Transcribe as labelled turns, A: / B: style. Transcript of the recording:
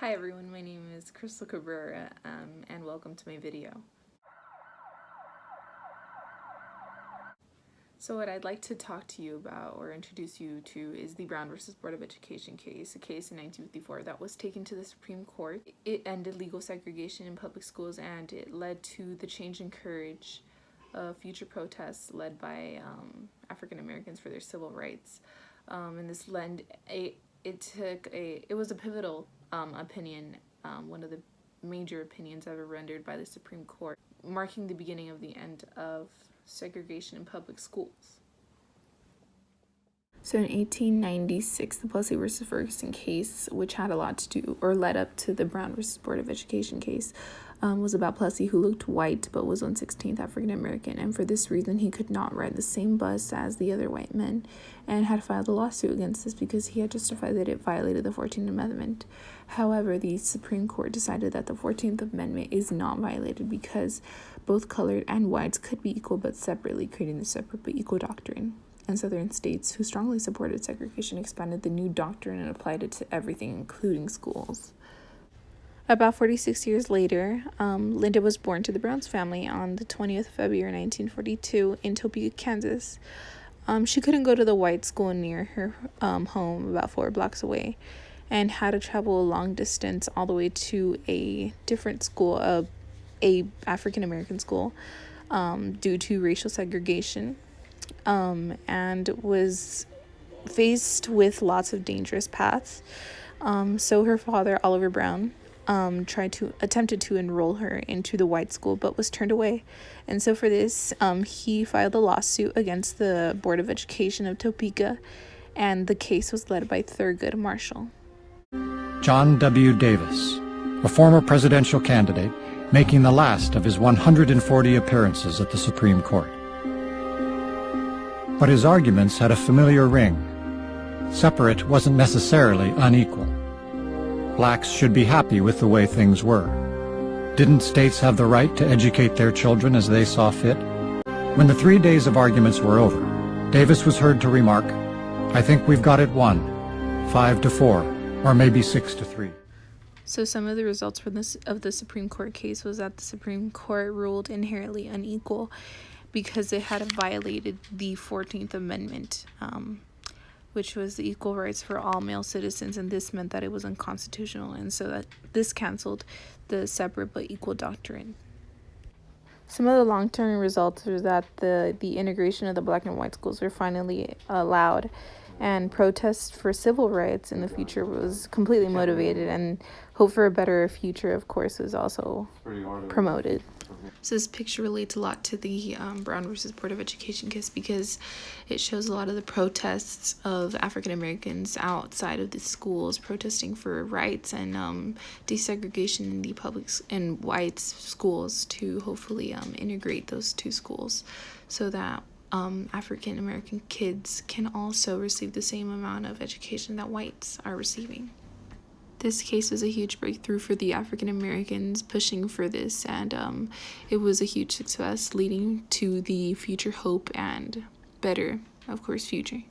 A: Hi everyone, my name is Crystal Cabrera and welcome to my video. So what I'd like to talk to you about or introduce you to is the Brown versus Board of Education case, a case in 1954 that was taken to the Supreme Court. It ended legal segregation in public schools and it led to the change in courage of future protests led by African Americans for their civil rights. And this it was a pivotal opinion, one of the major opinions ever rendered by the Supreme Court, marking the beginning of the end of segregation in public schools. So in 1896, the Plessy versus Ferguson case, which had a lot to do, or led up to the Brown versus Board of Education case, was about Plessy, who looked white but was 1/16th African American, and for this reason he could not ride the same bus as the other white men, and had filed a lawsuit against this because he had justified that it violated the 14th Amendment. However, the Supreme Court decided that the 14th Amendment is not violated because both colored and whites could be equal but separately, creating the separate but equal doctrine. And Southern states who strongly supported segregation expanded the new doctrine and applied it to everything, including schools. About 46 years later, Linda was born to the Browns family on the 20th of February 1942 in Topeka, Kansas. She couldn't go to the white school near her home, about 4 blocks away, and had to travel a long distance all the way to a different school, a African American school, due to racial segregation. And was faced with lots of dangerous paths. So her father, Oliver Brown, attempted to enroll her into the white school, but was turned away. And so for this, he filed a lawsuit against the Board of Education of Topeka, and the case was led by Thurgood Marshall.
B: John W. Davis, a former presidential candidate, making the last of his 140 appearances at the Supreme Court. But his arguments had a familiar ring. Separate wasn't necessarily unequal. Blacks should be happy with the way things were. Didn't states have the right to educate their children as they saw fit? When the 3 days of arguments were over, Davis was heard to remark, "I think we've got it won, 5-4, or maybe 6-3.
A: So some of the results of the Supreme Court case was that the Supreme Court ruled inherently unequal because it had violated the 14th Amendment, which was the equal rights for all male citizens, and this meant that it was unconstitutional, and so that this canceled the separate but equal doctrine. Some of the long-term results were that the integration of the black and white schools were finally allowed, and protests for civil rights in the future was completely motivated, and hope for a better future, of course, was also promoted. So this picture relates a lot to the Brown versus Board of Education case because it shows a lot of the protests of African Americans outside of the schools protesting for rights and desegregation in the public and white schools to hopefully integrate those two schools so that African American kids can also receive the same amount of education that whites are receiving. This case was a huge breakthrough for the African Americans pushing for this, and it was a huge success leading to the future hope and better, of course, future.